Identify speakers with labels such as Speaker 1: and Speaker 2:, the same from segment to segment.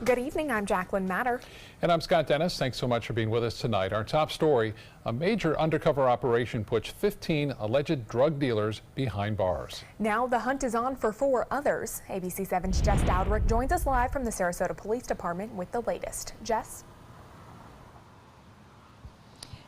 Speaker 1: Good evening, I'm Jacqueline Matter.
Speaker 2: And I'm Scott Dennis. Thanks so much for being with us tonight. Our top story, a major undercover operation puts 15 alleged drug dealers behind bars.
Speaker 1: Now the hunt is on for 4 others. ABC 7's Jess Dowdrick joins us live from the Sarasota Police Department with the latest. Jess?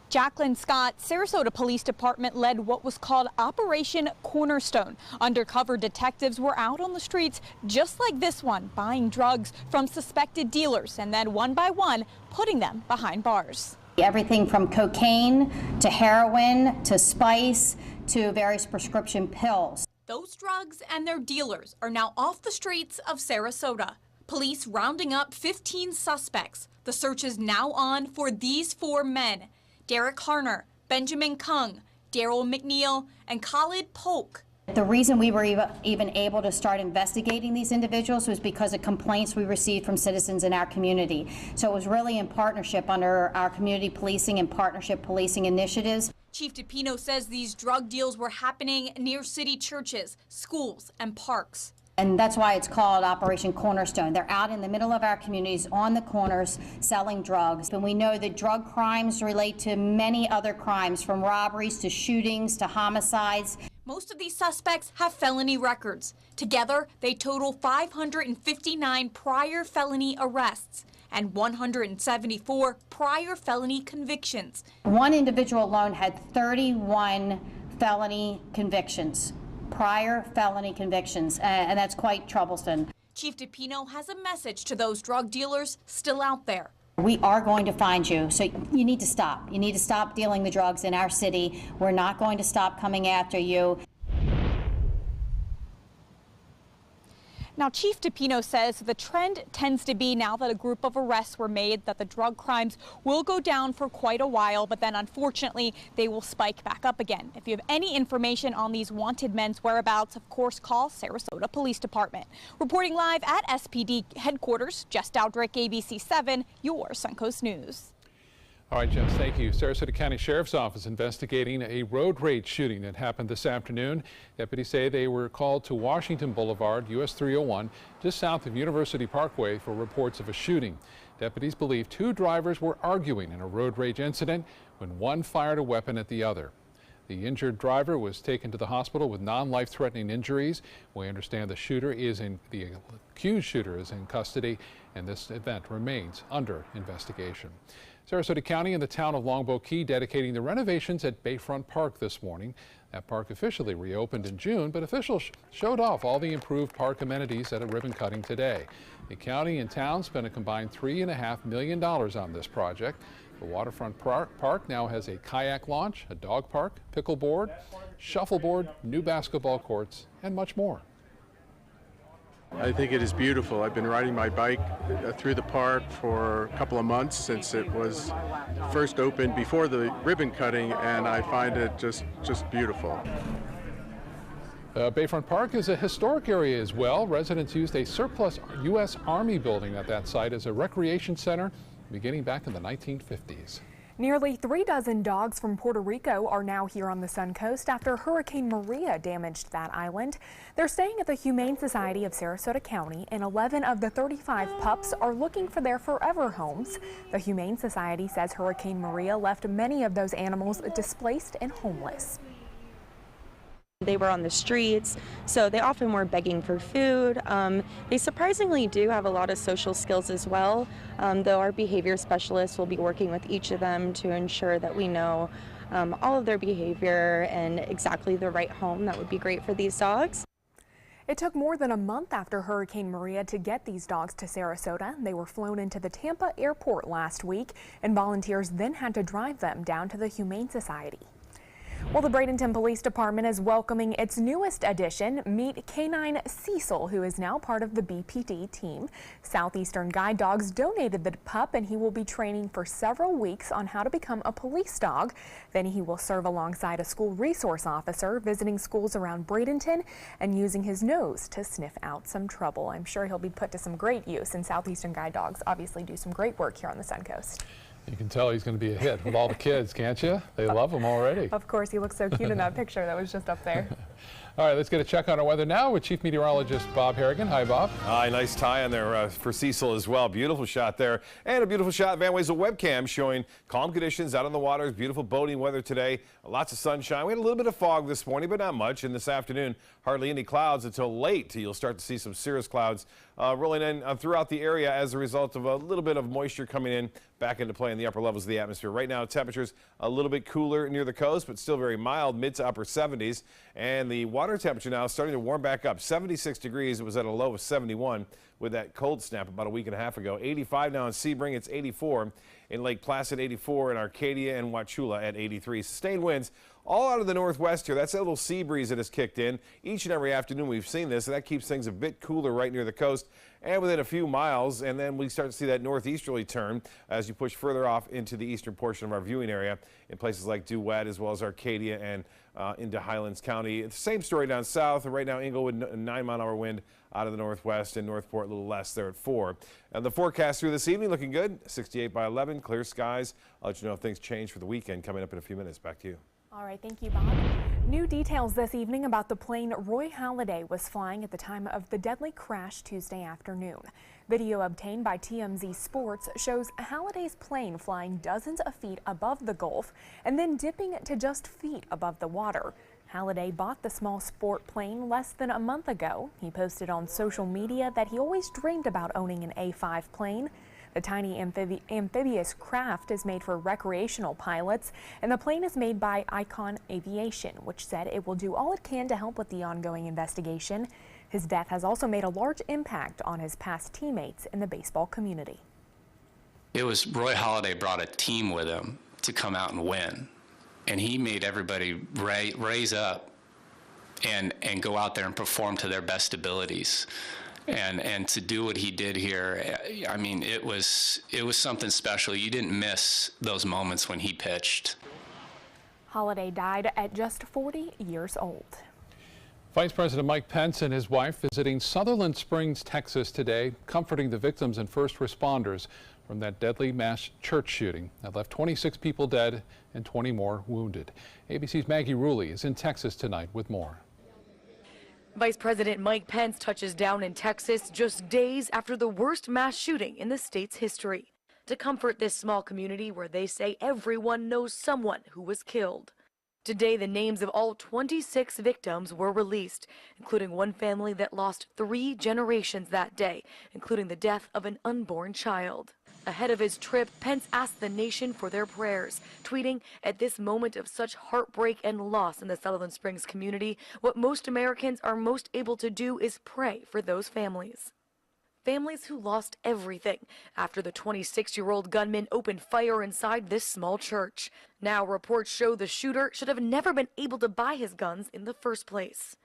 Speaker 3: Jacqueline Scott, Sarasota Police Department led what was called Operation Cornerstone. Undercover detectives were out on the streets just like this one, buying drugs from suspected dealers and then one by one putting them behind bars.
Speaker 4: Everything from cocaine to heroin to spice to various prescription pills.
Speaker 3: Those drugs and their dealers are now off the streets of Sarasota. Police rounding up 15 suspects. The search is now on for these 4 men. Derek Harner, Benjamin Kung, Daryl McNeil, and Khalid Polk.
Speaker 4: The reason we were even able to start investigating these individuals was because of complaints we received from citizens in our community. So it was really in partnership under our community policing and partnership policing initiatives.
Speaker 3: Chief DePino says these drug deals were happening near city churches, schools, and parks.
Speaker 4: And that's why it's called Operation Cornerstone. They're out in the middle of our communities on the corners selling drugs. And we know that drug crimes relate to many other crimes, from robberies to shootings to homicides.
Speaker 3: Most of these suspects have felony records. Together, they total 559 prior felony arrests and 174 prior felony convictions.
Speaker 4: One individual alone had 31 felony convictions. Prior felony convictions, and that's quite troublesome.
Speaker 3: Chief DePino has a message to those drug dealers still out there.
Speaker 4: We are going to find you, so you need to stop. You need to stop dealing the drugs in our city. We're not going to stop coming after you.
Speaker 3: Now, Chief DePino says the trend tends to be, now that a group of arrests were made, that the drug crimes will go down for quite a while, but then unfortunately they will spike back up again. If you have any information on these wanted men's whereabouts, of course, call Sarasota Police Department. Reporting live at SPD headquarters, Jess Dowdrick, ABC 7, your Suncoast News.
Speaker 2: All right, Jess, thank you. Sarasota County Sheriff's Office investigating a road rage shooting that happened this afternoon. Deputies say they were called to Washington Boulevard, US 301, just south of University Parkway, for reports of a shooting. Deputies believe 2 drivers were arguing in a road rage incident when one fired a weapon at the other. The injured driver was taken to the hospital with non-life-threatening injuries. We understand the accused shooter is in custody, and this event remains under investigation. Sarasota County and the town of Longboat Key dedicating the renovations at Bayfront Park this morning. That park officially reopened in June, but officials showed off all the improved park amenities at a ribbon cutting today. The county and town spent a combined $3.5 million on this project. The waterfront park now has a kayak launch, a dog park, pickleboard, shuffleboard, new basketball courts, and much more.
Speaker 5: I think it is beautiful. I've been riding my bike through the park for a couple of months since it was first opened before the ribbon cutting, and I find it just beautiful.
Speaker 2: Bayfront Park is a historic area as well. Residents used a surplus U.S. Army building at that site as a recreation center beginning back in the 1950s.
Speaker 1: Nearly 36 dogs from Puerto Rico are now here on the Suncoast after Hurricane Maria damaged that island. They're staying at the Humane Society of Sarasota County, and 11 of the 35 pups are looking for their forever homes. The Humane Society says Hurricane Maria left many of those animals displaced and homeless.
Speaker 6: They were on the streets, so they often were begging for food. They surprisingly do have a lot of social skills as well, though our behavior specialists will be working with each of them to ensure that we know all of their behavior and exactly the right home that would be great for these dogs.
Speaker 1: It took more than a month after Hurricane Maria to get these dogs to Sarasota. They were flown into the Tampa airport last week, and volunteers then had to drive them down to the Humane Society. Well, the Bradenton Police Department is welcoming its newest addition. Meet Canine Cecil, who is now part of the BPD team. Southeastern Guide Dogs donated the pup, and he will be training for several weeks on how to become a police dog. Then he will serve alongside a school resource officer, visiting schools around Bradenton and using his nose to sniff out some trouble. I'm sure he'll be put to some great use, and Southeastern Guide Dogs obviously do some great work here on the Suncoast.
Speaker 2: You can tell he's going to be a hit with all the kids, can't you? They love him already.
Speaker 1: Of course, he looks so cute in that picture that was just up there.
Speaker 2: All right, let's get a check on our weather now with Chief Meteorologist Bob Harrigan. Hi, Bob.
Speaker 7: Hi, nice tie on there for Cecil as well. Beautiful shot there. And a beautiful shot of Van Wezel webcam showing calm conditions out on the waters. Beautiful boating weather today. Lots of sunshine. We had a little bit of fog this morning, but not much. And this afternoon, hardly any clouds until late. You'll start to see some cirrus clouds rolling in throughout the area as a result of a little bit of moisture coming in back into play in the upper levels of the atmosphere. Right now, temperatures a little bit cooler near the coast, but still very mild, mid to upper 70s. And the water temperature now is starting to warm back up. 76 degrees. It was at a low of 71 with that cold snap about a week and a half ago. 85 now in Sebring. It's 84 in Lake Placid, 84 in Arcadia and Wauchula at 83. Sustained winds all out of the northwest here. That's that little sea breeze that has kicked in. Each and every afternoon we've seen this, and that keeps things a bit cooler right near the coast and within a few miles. And then we start to see that northeasterly turn as you push further off into the eastern portion of our viewing area in places like DeWitt as well as Arcadia and into Highlands County. It's the same story down south. Right now, Inglewood, 9-mile-an-hour wind out of the northwest, and Northport a little less there at 4. And the forecast through this evening looking good. 68 by 11, clear skies. I'll let you know if things change for the weekend coming up in a few minutes. Back to you.
Speaker 1: All right, thank you, Bob. New details this evening about the plane Roy Halladay was flying at the time of the deadly crash Tuesday afternoon. Video obtained by TMZ Sports shows Halladay's plane flying dozens of feet above the Gulf and then dipping to just feet above the water. Halladay bought the small sport plane less than a month ago. He posted on social media that he always dreamed about owning an A-5 plane. The tiny amphibious craft is made for recreational pilots, and the plane is made by Icon Aviation, which said it will do all it can to help with the ongoing investigation. His death has also made a large impact on his past teammates in the baseball community.
Speaker 8: It was Roy Halladay brought a team with him to come out and win, and he made everybody raise up and go out there and perform to their best abilities. And to do what he did here, I mean, it was something special. You didn't miss those moments when he pitched.
Speaker 1: Halladay died at just 40 years old.
Speaker 2: Vice President Mike Pence and his wife visiting Sutherland Springs, Texas today, comforting the victims and first responders from that deadly mass church shooting that left 26 people dead and 20 more wounded. ABC's Maggie Rulli is in Texas tonight with more.
Speaker 9: Vice President Mike Pence touches down in Texas just days after the worst mass shooting in the state's history to comfort this small community where they say everyone knows someone who was killed. Today, the names of all 26 victims were released, including one family that lost 3 generations that day, including the death of an unborn child. Ahead of his trip, Pence asked the nation for their prayers, tweeting, "At this moment of such heartbreak and loss in the Sutherland Springs community, what most Americans are most able to do is pray for those families." Families who lost everything after the 26-year-old gunman opened fire inside this small church. Now reports show the shooter should have never been able to buy his guns in the first place.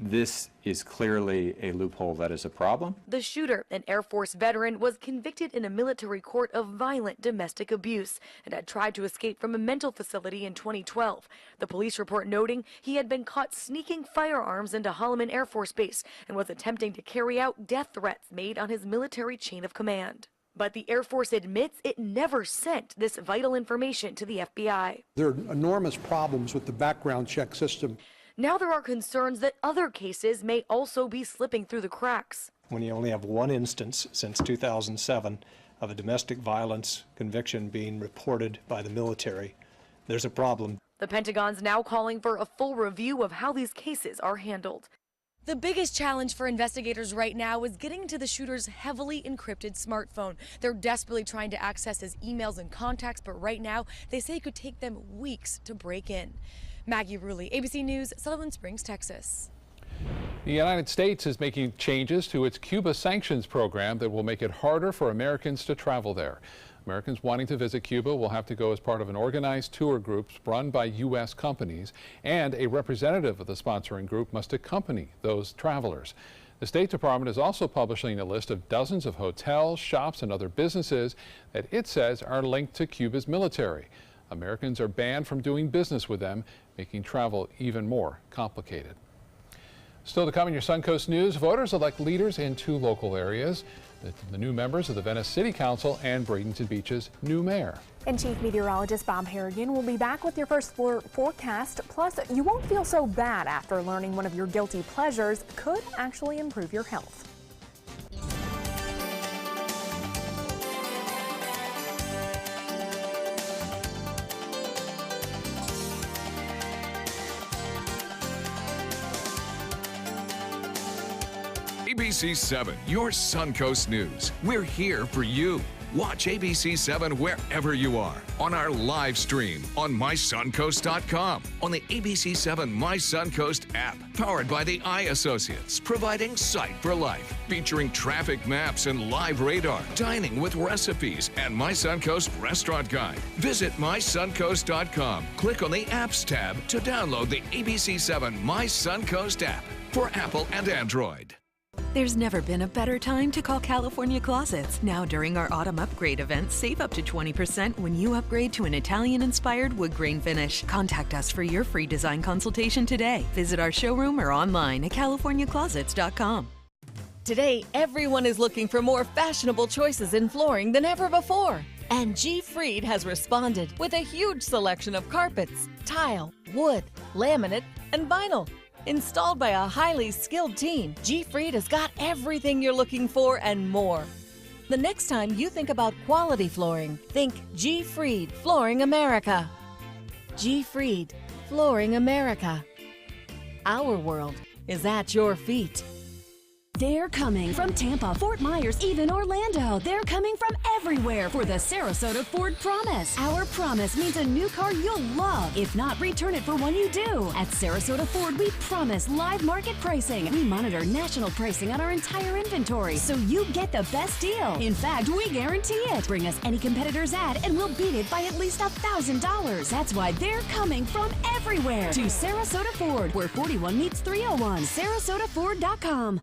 Speaker 10: This is clearly a loophole that is a problem.
Speaker 9: The shooter, an Air Force veteran, was convicted in a military court of violent domestic abuse and had tried to escape from a mental facility in 2012. The police report noting he had been caught sneaking firearms into Holloman Air Force Base and was attempting to carry out death threats made on his military chain of command. But the Air Force admits it never sent this vital information to the FBI.
Speaker 11: There are enormous problems with the background check system.
Speaker 9: Now there are concerns that other cases may also be slipping through the cracks.
Speaker 12: When you only have one instance since 2007 of a domestic violence conviction being reported by the military, there's a problem.
Speaker 9: The Pentagon's now calling for a full review of how these cases are handled. The biggest challenge for investigators right now is getting to the shooter's heavily encrypted smartphone. They're desperately trying to access his emails and contacts, but right now they say it could take them weeks to break in. Maggie Rulli, ABC News, Sutherland Springs, Texas.
Speaker 2: The United States is making changes to its Cuba sanctions program that will make it harder for Americans to travel there. Americans wanting to visit Cuba will have to go as part of an organized tour group run by U.S. companies, and a representative of the sponsoring group must accompany those travelers. The State Department is also publishing a list of dozens of hotels, shops, and other businesses that it says are linked to Cuba's military. Americans are banned from doing business with them, making travel even more complicated. Still to come in your Suncoast News, voters elect leaders in 2 local areas. The new members of the Venice City Council and Bradenton Beach's new mayor.
Speaker 1: And Chief Meteorologist Bob Harrigan will be back with your first forecast. Plus, you won't feel so bad after learning one of your guilty pleasures could actually improve your health.
Speaker 13: ABC 7, your Suncoast News. We're here for you. Watch ABC 7 wherever you are, on our live stream, on mysuncoast.com, on the ABC 7 My Suncoast app, powered by the Eye Associates, providing sight for life, featuring traffic maps and live radar, dining with recipes, and My Suncoast Restaurant Guide. Visit mysuncoast.com. Click on the Apps tab to download the ABC 7 My Suncoast app for Apple and Android.
Speaker 14: There's never been a better time to call California Closets. Now during our autumn upgrade event, save up to 20% when you upgrade to an Italian-inspired wood grain finish. Contact us for your free design consultation today. Visit our showroom or online at californiaclosets.com.
Speaker 15: Today, everyone is looking for more fashionable choices in flooring than ever before. And G. Fried has responded with a huge selection of carpets, tile, wood, laminate, and vinyl. Installed by a highly skilled team, G. Fried has got everything you're looking for and more. The next time you think about quality flooring, think G. Fried Flooring America. G. Fried Flooring America. Our world is at your feet.
Speaker 16: They're coming from Tampa, Fort Myers, even Orlando. They're coming from everywhere for the Sarasota Ford Promise. Our promise means a new car you'll love. If not, return it for one you do. At Sarasota Ford, we promise live market pricing. We monitor national pricing on our entire inventory, so you get the best deal. In fact, we guarantee it. Bring us any competitor's ad, and we'll beat it by at least $1,000. That's why they're coming from everywhere to Sarasota Ford, where 41 meets 301. SarasotaFord.com.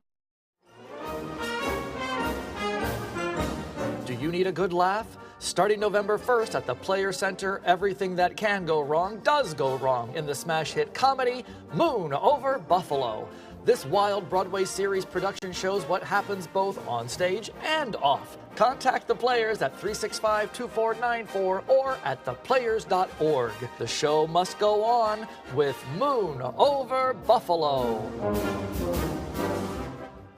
Speaker 17: Do you need a good laugh? Starting November 1st at the Players Center, everything that can go wrong does go wrong in the smash hit comedy Moon Over Buffalo. This wild Broadway series production shows what happens both on stage and off. Contact the Players at 365-2494 or at theplayers.org. The show must go on with Moon Over Buffalo.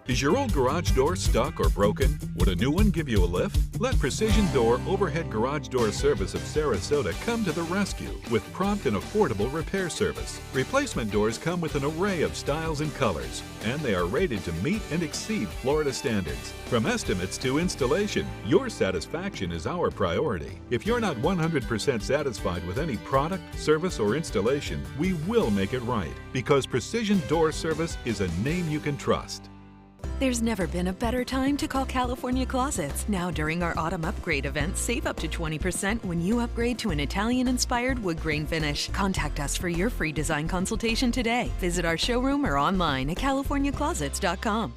Speaker 18: Is your old garage door stuck or broken? Would a new one give you a lift? Let Precision Door Overhead Garage Door Service of Sarasota come to the rescue with prompt and affordable repair service. Replacement doors come with an array of styles and colors, and they are rated to meet and exceed Florida standards. From estimates to installation, your satisfaction is our priority. If you're not 100% satisfied with any product, service, or installation, we will make it right, because Precision Door Service is a name you can trust.
Speaker 14: There's never been a better time to call California Closets. Now during our autumn upgrade event, save up to 20% when you upgrade to an Italian-inspired wood grain finish. Contact us for your free design consultation today. Visit our showroom or online at californiaclosets.com.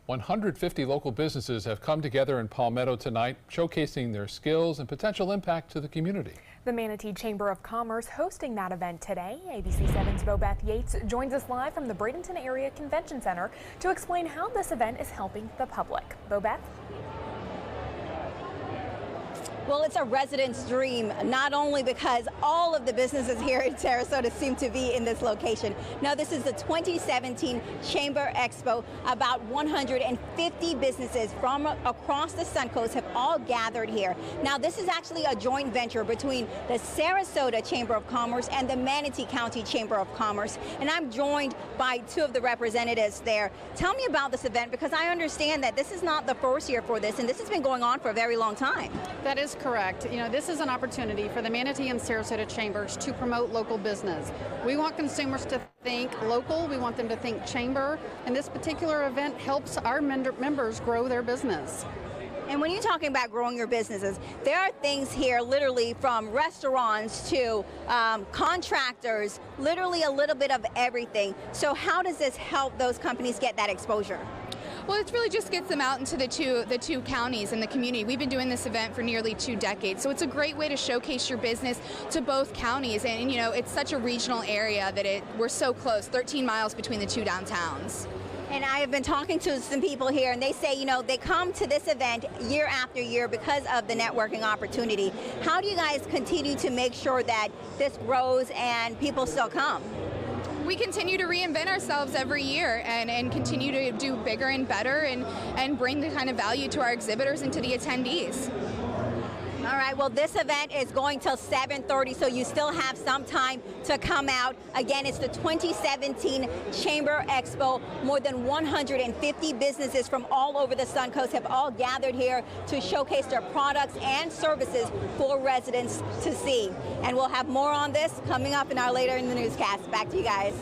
Speaker 2: 150 local businesses have come together in Palmetto tonight, showcasing their skills and potential impact to the community.
Speaker 1: The Manatee Chamber of Commerce hosting that event today. ABC 7's Bobeth Yates joins us live from the Bradenton Area Convention Center to explain how this event is helping the public. Bobeth?
Speaker 19: Well, it's a resident's dream, not only because all of the businesses here in Sarasota seem to be in this location. No, this is the 2017 Chamber Expo. About 150 businesses from across the Suncoast have all gathered here. Now, this is actually a joint venture between the Sarasota Chamber of Commerce and the Manatee County Chamber of Commerce. And I'm joined by two of the representatives there. Tell me about this event, because I understand that this is not the first year for this, and this has been going on for a very long time.
Speaker 20: That is correct. You know, this is an opportunity for the Manatee and Sarasota Chambers to promote local business. We want consumers to think local, we want them to think chamber, and this particular event helps our members grow their business.
Speaker 19: And when you're talking about growing your businesses, there are things here literally from restaurants to contractors, literally a little bit of everything. So how does this help those companies get that exposure?
Speaker 21: Well, it really just gets them out into the two counties and the community. We've been doing this event for nearly 2 decades, so it's a great way to showcase your business to both counties. And you know, it's such a regional area that we're so close, 13 miles between the 2 downtowns.
Speaker 19: And I have been talking to some people here, and they say, you know, they come to this event year after year because of the networking opportunity. How do you guys continue to make sure that this grows and people still come?
Speaker 21: We continue to reinvent ourselves every year and continue to do bigger and better and bring the kind of value to our exhibitors and to the attendees.
Speaker 19: All right, well, this event is going till 7:30, so you still have some time to come out. Again, it's the 2017 Chamber Expo. More than 150 businesses from all over the Suncoast have all gathered here to showcase their products and services for residents to see. And we'll have more on this coming up later in the newscast. Back to you guys.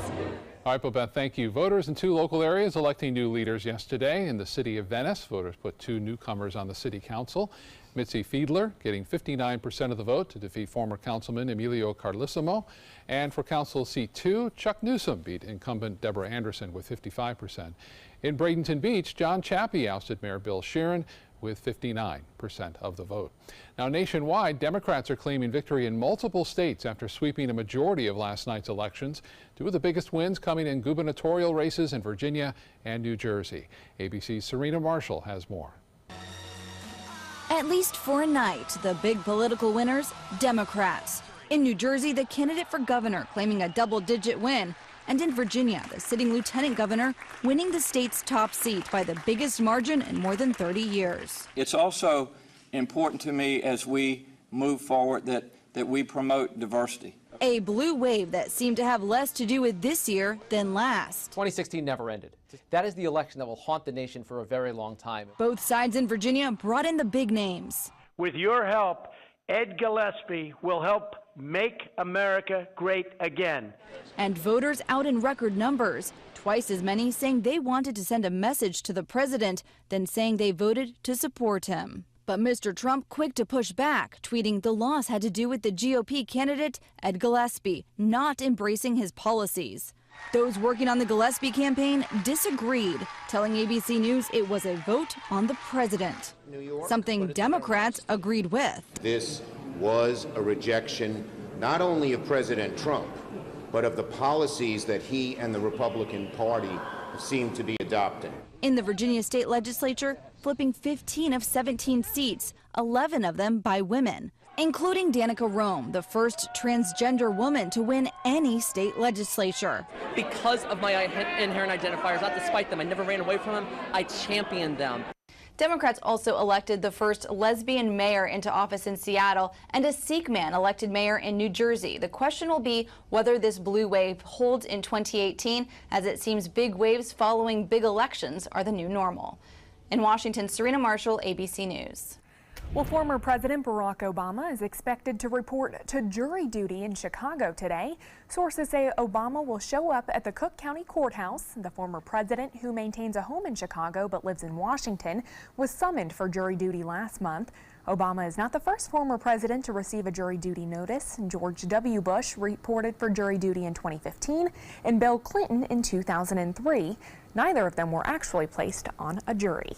Speaker 2: All right, Beth, thank you. Voters in 2 local areas electing new leaders yesterday. In the city of Venice, voters put 2 newcomers on the city council. Mitzi Fiedler getting 59% of the vote to defeat former councilman Emilio Carlissimo. And for Council Seat 2, Chuck Newsom beat incumbent Deborah Anderson with 55%. In Bradenton Beach, John Chappie ousted Mayor Bill Sheeran with 59% of the vote. Now, nationwide, Democrats are claiming victory in multiple states after sweeping a majority of last night's elections. 2 of the biggest wins coming in gubernatorial races in Virginia and New Jersey. ABC's Serena Marshall has more.
Speaker 22: At least for a night, the big political winners, Democrats. In New Jersey, the candidate for governor claiming a double-digit win. And in Virginia, the sitting lieutenant governor winning the state's top seat by the biggest margin in more than 30 years.
Speaker 23: It's also important to me as we move forward that we promote diversity.
Speaker 22: A blue wave that seemed to have less to do with this year than last.
Speaker 24: 2016 never ended. That is the election that will haunt the nation for a very long time.
Speaker 22: Both sides in Virginia brought in the big names.
Speaker 25: With your help, Ed Gillespie will help make America great again.
Speaker 22: And voters out in record numbers, twice as many saying they wanted to send a message to the president than saying they voted to support him. But Mr. Trump quick to push back, tweeting the loss had to do with the GOP candidate, Ed Gillespie, not embracing his policies. Those working on the Gillespie campaign disagreed, telling ABC News it was a vote on the president, something Democrats agreed with.
Speaker 26: This was a rejection not only of President Trump, but of the policies that he and the Republican Party seem to be adopting.
Speaker 22: In the Virginia state legislature, flipping 15 of 17 seats, 11 of them by women, including Danica Rome, the first transgender woman to win any state legislature.
Speaker 24: Because of my inherent identifiers, not despite them, I never ran away from them, I championed them.
Speaker 27: Democrats also elected the first lesbian mayor into office in Seattle and a Sikh man elected mayor in New Jersey. The question will be whether this blue wave holds in 2018, as it seems big waves following big elections are the new normal. In Washington, Serena Marshall, ABC News.
Speaker 1: Well, former President Barack Obama is expected to report to jury duty in Chicago today. Sources say Obama will show up at the Cook County Courthouse. The former president, who maintains a home in Chicago but lives in Washington, was summoned for jury duty last month. Obama is not the first former president to receive a jury duty notice. George W. Bush reported for jury duty in 2015 and Bill Clinton in 2003. Neither of them were actually placed on a jury.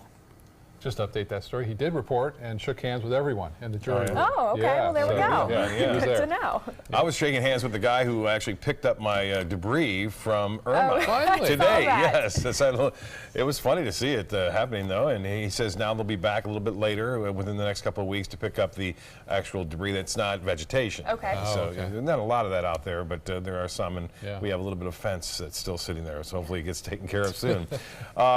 Speaker 2: Just to update that story, he did report and shook hands with everyone in the jury room.
Speaker 1: Oh, okay. Yeah, well, there we go.
Speaker 7: Yeah,
Speaker 1: Good to know.
Speaker 7: I was shaking hands with the guy who actually picked up my debris from Irma today. Yes, it was funny to see it happening, though. And he says now they'll be back a little bit later, within the next couple of weeks, to pick up the actual debris that's not vegetation.
Speaker 1: Okay.
Speaker 7: There's not a lot of that out there, but there are some, and we have a little bit of fence that's still sitting there. So hopefully it gets taken care of soon.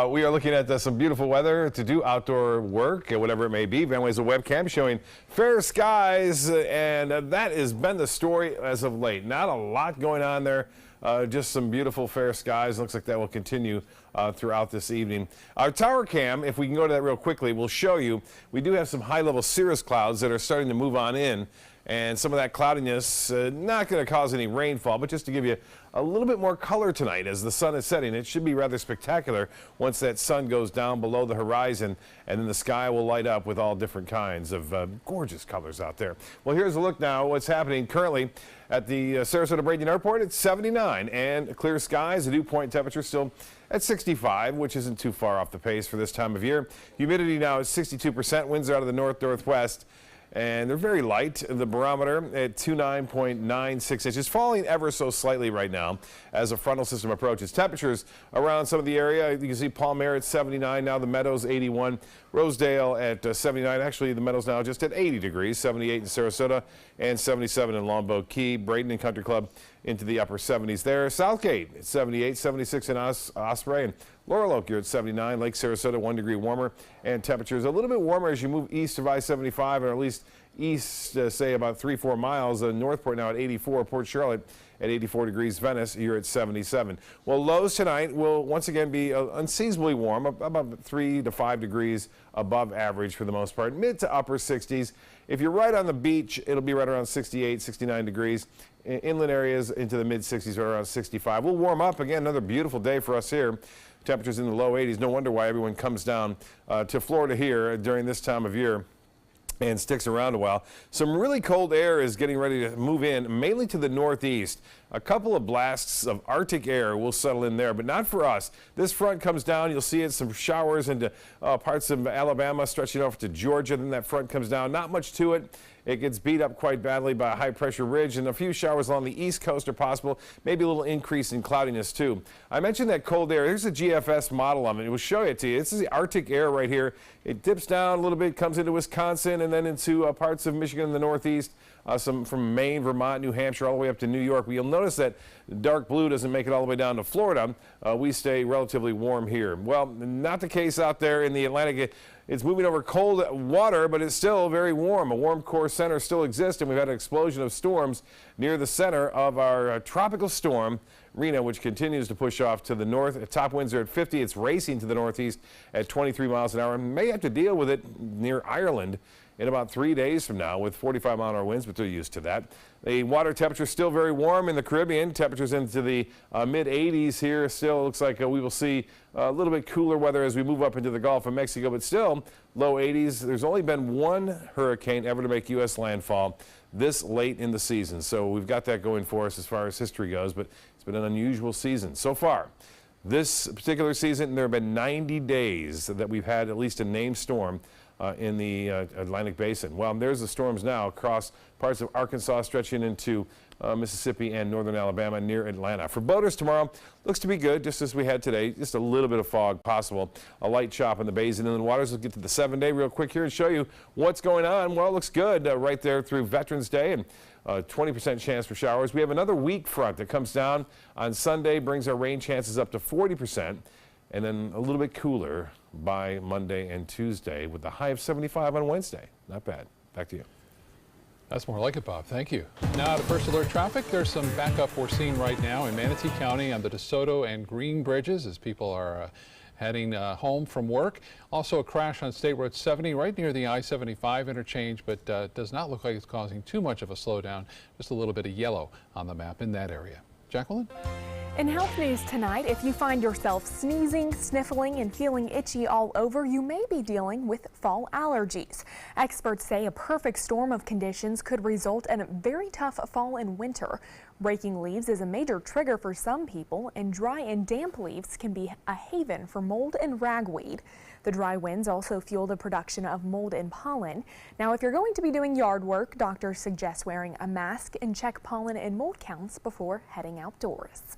Speaker 7: We are looking at some beautiful weather to do outdoor work, whatever it may be. Van Way's a webcam showing fair skies, and that has been the story as of late. Not a lot going on there, just some beautiful fair skies. Looks like that will continue throughout this evening. Our tower cam, if we can go to that real quickly, will show you we do have some high-level cirrus clouds that are starting to move on in. And some of that cloudiness, not going to cause any rainfall, but just to give you a little bit more color tonight as the sun is setting. It should be rather spectacular once that sun goes down below the horizon, and then the sky will light up with all different kinds of gorgeous colors out there. Well, here's a look now what's happening currently at the Sarasota Bradenton Airport. It's 79 and clear skies. The dew point temperature still at 65, which isn't too far off the pace for this time of year. Humidity now is 62%. Winds are out of the north-northwest. And they're very light. The barometer at 29.96 inches, falling ever so slightly right now as a frontal system approaches. Temperatures around some of the area. You can see Palmyra at 79 now, the Meadows 81, Rosedale at 79. Actually, the Meadows now just at 80 degrees, 78 in Sarasota and 77 in Longboat Key. Braden and Country Club into the upper 70s there. Southgate at 78, 76 in Osprey, and Laurel Oak, you're at 79. Lake Sarasota, 1 degree warmer, and temperatures a little bit warmer as you move east of I-75, or at least east, say about 3-4 miles. Northport now at 84, Port Charlotte at 84 degrees, Venice, you're at 77. Well, lows tonight will once again be unseasonably warm, about 3 to 5 degrees above average for the most part, mid to upper 60s. If you're right on the beach, it'll be right around 68, 69 degrees. Inland areas into the mid 60s, right around 65. We'll warm up again, another beautiful day for us here. Temperatures in the low 80s. No wonder why everyone comes down to Florida here during this time of year and sticks around a while. Some really cold air is getting ready to move in, mainly to the northeast. A couple of blasts of Arctic air will settle in there, but not for us. This front comes down. You'll see it, some showers into parts of Alabama, stretching over to Georgia. Then that front comes down. Not much to it. It gets beat up quite badly by a high-pressure ridge, and a few showers along the east coast are possible. Maybe a little increase in cloudiness, too. I mentioned that cold air. Here's a GFS model of it. It will show it to you. This is the Arctic air right here. It dips down a little bit, comes into Wisconsin, and then into parts of Michigan in the northeast. Some from Maine, Vermont, New Hampshire, all the way up to New York. But you'll notice that dark blue doesn't make it all the way down to Florida. We stay relatively warm here. Well, not the case out there in the Atlantic. It's moving over cold water, but it's still very warm. A warm core center still exists, and we've had an explosion of storms near the center of our tropical storm, Rena, which continues to push off to the north. Top winds are at 50. It's racing to the northeast at 23 miles an hour. And may have to deal with it near Ireland in about 3 days from now with 45-mile-an-hour winds, but they're used to that. The water temperature is still very warm in the Caribbean. Temperatures into the mid-80s here. Still looks like we will see a little bit cooler weather as we move up into the Gulf of Mexico, but still low 80s. There's only been one hurricane ever to make U.S. landfall this late in the season, so we've got that going for us as far as history goes, but it's been an unusual season so far. This particular season, there have been 90 days that we've had at least a named storm in the Atlantic Basin. Well, there's the storms now across parts of Arkansas, stretching into Mississippi and northern Alabama near Atlanta. For boaters tomorrow, looks to be good, just as we had today. Just a little bit of fog possible. A light chop in the bays and inland waters. We'll get to the 7-day real quick here and show you what's going on. Well, it looks good right there through Veterans Day, and 20% chance for showers. We have another weak front that comes down on Sunday, brings our rain chances up to 40%, and then a little bit cooler by Monday and Tuesday with a high of 75 on Wednesday. Not bad. Back to you.
Speaker 2: That's more like it, Bob. Thank you. Now to First Alert traffic. There's some backup we're seeing right now in Manatee County on the DeSoto and Green bridges as people are heading home from work. Also a crash on State Road 70 right near the I-75 interchange, but does not look like it's causing too much of a slowdown. Just a little bit of yellow on the map in that area. Jacqueline?
Speaker 1: In health news tonight, if you find yourself sneezing, sniffling, and feeling itchy all over, you may be dealing with fall allergies. Experts say a perfect storm of conditions could result in a very tough fall and winter. Breaking leaves is a major trigger for some people, and dry and damp leaves can be a haven for mold and ragweed. The dry winds also fuel the production of mold and pollen. Now, if you're going to be doing yard work, doctors suggest wearing a mask and check pollen and mold counts before heading outdoors.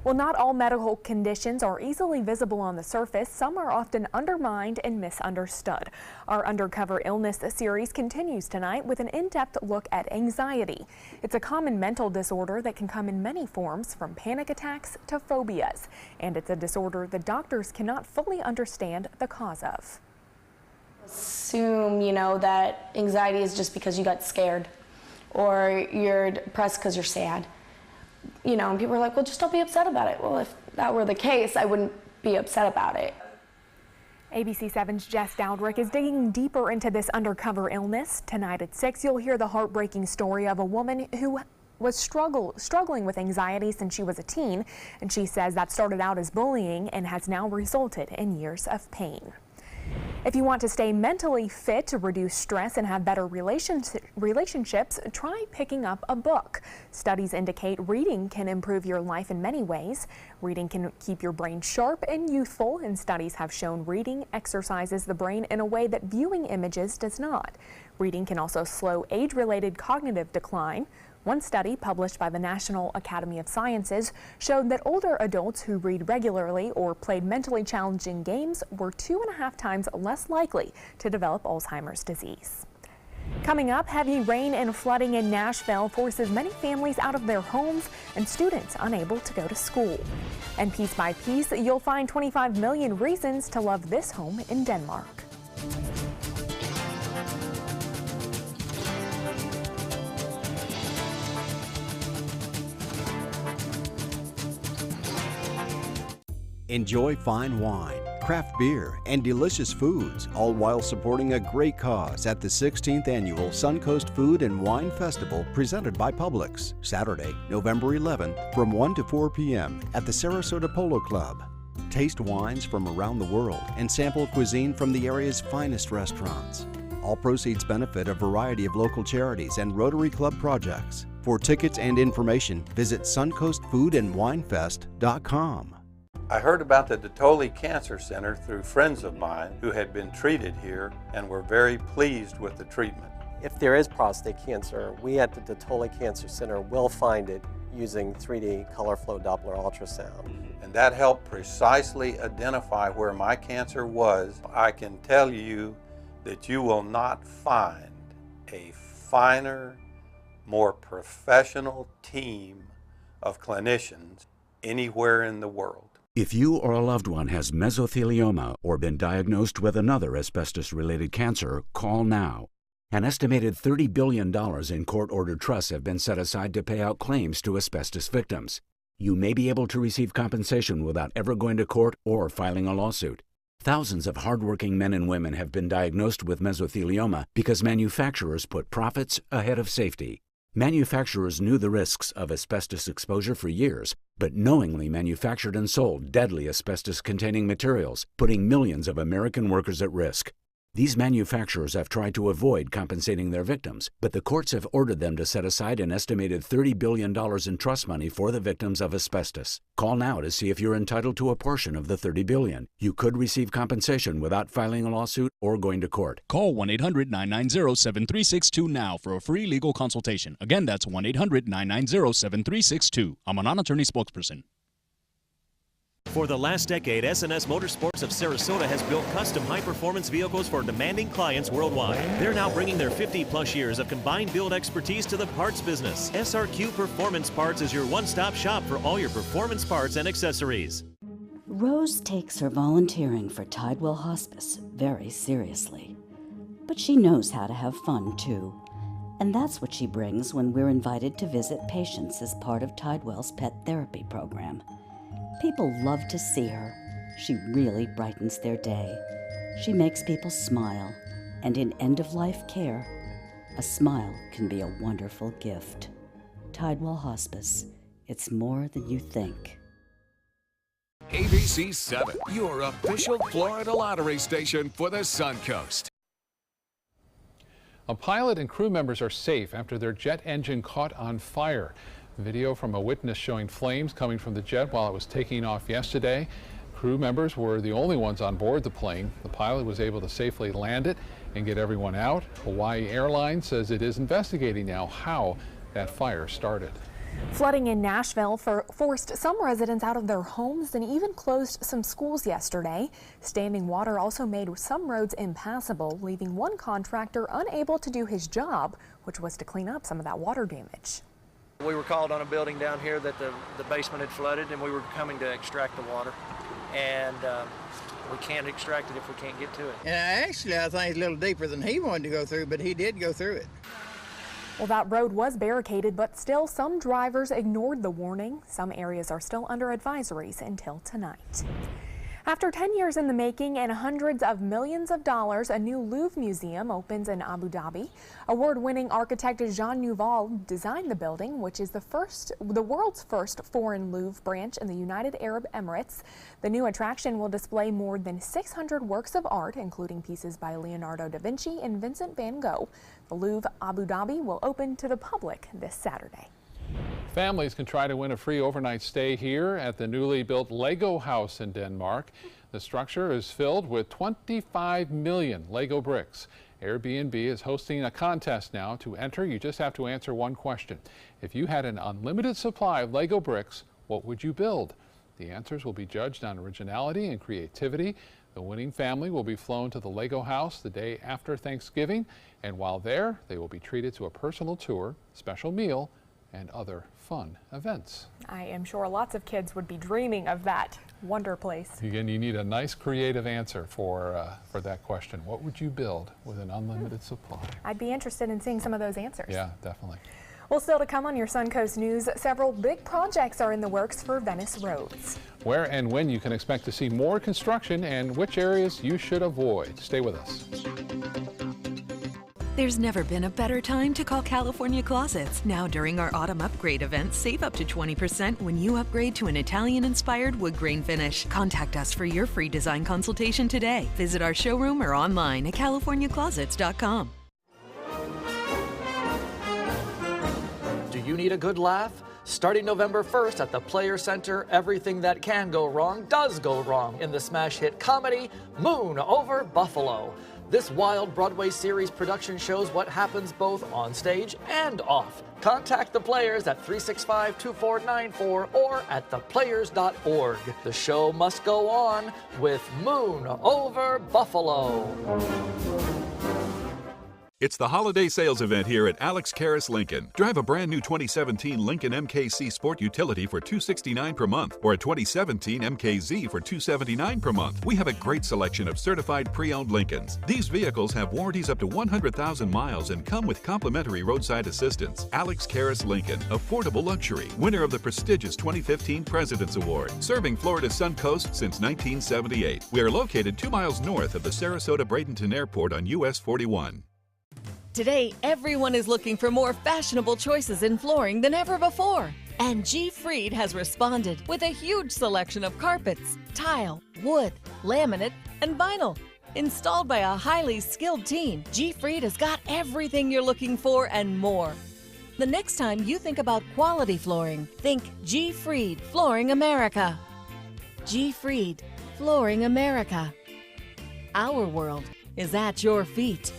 Speaker 1: Well, not all medical conditions are easily visible on the surface. Some are often undermined and misunderstood. Our Undercover Illness series continues tonight with an in-depth look at anxiety. It's a common mental disorder that can come in many forms, from panic attacks to phobias. And it's a disorder the doctors cannot fully understand the cause of.
Speaker 3: Assume, that anxiety is just because you got scared, or you're depressed because you're sad. And people are like, well, just don't be upset about it. Well, if that were the case, I wouldn't be upset about it.
Speaker 1: ABC 7's Jess Dowdrick is digging deeper into this undercover illness. Tonight at 6, you'll hear the heartbreaking story of a woman who was struggling with anxiety since she was a teen, and she says that started out as bullying and has now resulted in years of pain. If you want to stay mentally fit, to reduce stress and have better relationships, try picking up a book. Studies indicate reading can improve your life in many ways. Reading can keep your brain sharp and youthful, and studies have shown reading exercises the brain in a way that viewing images does not. Reading can also slow age-related cognitive decline. One study published by the National Academy of Sciences showed that older adults who read regularly or played mentally challenging games were 2.5 times less likely to develop Alzheimer's disease. Coming up, heavy rain and flooding in Nashville forces many families out of their homes and students unable to go to school. And piece by piece, you'll find 25 million reasons to love this home in Denmark.
Speaker 4: Enjoy fine wine, craft beer, and delicious foods, all while supporting a great cause at the 16th Annual Suncoast Food and Wine Festival presented by Publix, Saturday, November 11th from 1 to 4 p.m. at the Sarasota Polo Club. Taste wines from around the world and sample cuisine from the area's finest restaurants. All proceeds benefit a variety of local charities and Rotary Club projects. For tickets and information, visit suncoastfoodandwinefest.com.
Speaker 5: I heard about the Detoli Cancer Center through friends of mine who had been treated here and were very pleased with the treatment.
Speaker 6: If there is prostate cancer, we at the Detoli Cancer Center will find it using 3D color flow Doppler ultrasound.
Speaker 5: And that helped precisely identify where my cancer was. I can tell you that you will not find a finer, more professional team of clinicians anywhere in the world.
Speaker 8: If you or a loved one has mesothelioma or been diagnosed with another asbestos-related cancer, call now. An estimated $30 billion in court-ordered trusts have been set aside to pay out claims to asbestos victims. You may be able to receive compensation without ever going to court or filing a lawsuit. Thousands of hardworking men and women have been diagnosed with mesothelioma because manufacturers put profits ahead of safety. Manufacturers knew the risks of asbestos exposure for years, but knowingly manufactured and sold deadly asbestos-containing materials, putting millions of American workers at risk. These manufacturers have tried to avoid compensating their victims, but the courts have ordered them to set aside an estimated $30 billion in trust money for the victims of asbestos. Call now to see if you're entitled to a portion of the $30 billion. You could receive compensation without filing a lawsuit or going to court.
Speaker 10: Call 1-800-990-7362 now for a free legal consultation. Again, that's 1-800-990-7362. I'm a non-attorney spokesperson.
Speaker 11: For the last decade, S&S Motorsports of Sarasota has built custom high-performance vehicles for demanding clients worldwide. They're now bringing their 50-plus years of combined build expertise to the parts business. SRQ Performance Parts is your one-stop shop for all your performance parts and accessories.
Speaker 12: Rose takes her volunteering for Tidewell Hospice very seriously. But she knows how to have fun, too. And that's what she brings when we're invited to visit patients as part of Tidewell's pet therapy program. People love to see her. She really brightens their day. She makes people smile, and in end-of-life care, a smile can be a wonderful gift. Tidewell Hospice. It's more than you think.
Speaker 13: ABC 7, your official Florida lottery station for the Suncoast.
Speaker 2: A pilot and crew members are safe after their jet engine caught on fire. Video from a witness showing flames coming from the jet while it was taking off yesterday. Crew members were the only ones on board the plane. The pilot was able to safely land it and get everyone out. Hawaii Airlines says it is investigating now how that fire started.
Speaker 1: Flooding in Nashville forced some residents out of their homes and even closed some schools yesterday. Standing water also made some roads impassable, leaving one contractor unable to do his job, which was to clean up some of that water damage.
Speaker 28: We were called on a building down here that the basement had flooded, and we were coming to extract the water. And we can't extract it if we can't get to it.
Speaker 29: And actually, I think it's a little deeper than he wanted to go through, but he did go through it.
Speaker 1: Well, that road was barricaded, but still some drivers ignored the warning. Some areas are still under advisories until tonight. After 10 years in the making and hundreds of millions of dollars, a new Louvre museum opens in Abu Dhabi. Award-winning architect Jean Nouvel designed the building, which is the world's first foreign Louvre branch in the United Arab Emirates. The new attraction will display more than 600 works of art, including pieces by Leonardo da Vinci and Vincent van Gogh. The Louvre Abu Dhabi will open to the public this Saturday.
Speaker 2: Families can try to win a free overnight stay here at the newly built Lego house in Denmark. The structure is filled with 25 million Lego bricks. Airbnb is hosting a contest now. To enter, you just have to answer one question. If you had an unlimited supply of Lego bricks, what would you build? The answers will be judged on originality and creativity. The winning family will be flown to the Lego house the day after Thanksgiving, and while there, they will be treated to a personal tour, special meal, and other fun events.
Speaker 1: I am sure lots of kids would be dreaming of that wonder place.
Speaker 2: Again, you need a nice creative answer for that question. What would you build with an unlimited supply?
Speaker 1: I'd be interested in seeing some of those answers.
Speaker 2: Yeah, definitely.
Speaker 1: Well, still to come on your Suncoast News, several big projects are in the works for Venice roads.
Speaker 2: Where and when you can expect to see more construction and which areas you should avoid. Stay with us.
Speaker 9: There's never been a better time to call California Closets. Now during our autumn upgrade event, save up to 20% when you upgrade to an Italian-inspired wood grain finish. Contact us for your free design consultation today. Visit our showroom or online at californiaclosets.com.
Speaker 14: Do you need a good laugh? Starting November 1st at the Players Center, everything that can go wrong does go wrong in the smash hit comedy Moon Over Buffalo. This wild Broadway series production shows what happens both on stage and off. Contact the Players at 365-2494 or at theplayers.org. The show must go on with Moon Over Buffalo.
Speaker 15: It's the holiday sales event here at Alex Karras Lincoln. Drive a brand new 2017 Lincoln MKC Sport Utility for $269 per month or a 2017 MKZ for $279 per month. We have a great selection of certified pre-owned Lincolns. These vehicles have warranties up to 100,000 miles and come with complimentary roadside assistance. Alex Karras Lincoln, affordable luxury, winner of the prestigious 2015 President's Award, serving Florida's Suncoast since 1978. We are located 2 miles north of the Sarasota-Bradenton Airport on US 41.
Speaker 16: Today, everyone is looking for more fashionable choices in flooring than ever before. And G. Fried has responded with a huge selection of carpets, tile, wood, laminate, and vinyl. Installed by a highly skilled team, G. Fried has got everything you're looking for and more. The next time you think about quality flooring, think G. Fried Flooring America. G. Fried Flooring America. Our world is at your feet.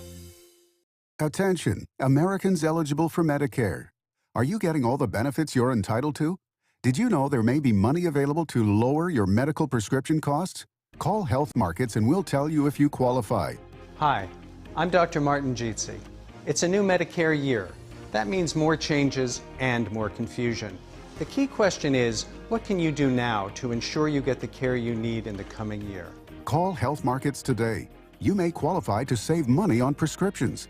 Speaker 17: Attention, Americans eligible for Medicare. Are you getting all the benefits you're entitled to? Did you know there may be money available to lower your medical prescription costs? Call Health Markets and we'll tell you if you qualify.
Speaker 18: Hi, I'm Dr. Martin Jeetsi. It's a new Medicare year. That means more changes and more confusion. The key question is, what can you do now to ensure you get the care you need in the coming year?
Speaker 17: Call Health Markets today. You may qualify to save money on prescriptions.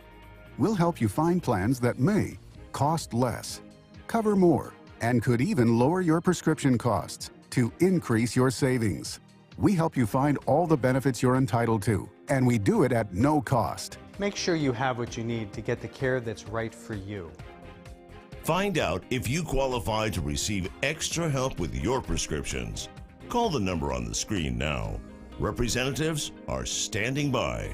Speaker 17: We'll help you find plans that may cost less, cover more, and could even lower your prescription costs to increase your savings. We help you find all the benefits you're entitled to, and we do it at no cost.
Speaker 18: Make sure you have what you need to get the care that's right for you.
Speaker 19: Find out if you qualify to receive extra help with your prescriptions. Call the number on the screen now. Representatives are standing by.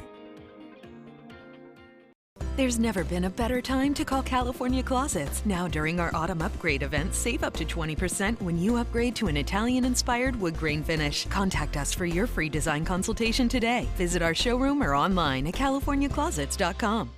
Speaker 9: There's never been a better time to call California Closets. Now during our autumn upgrade event, save up to 20% when you upgrade to an Italian-inspired wood grain finish. Contact us for your free design consultation today. Visit our showroom or online at californiaclosets.com.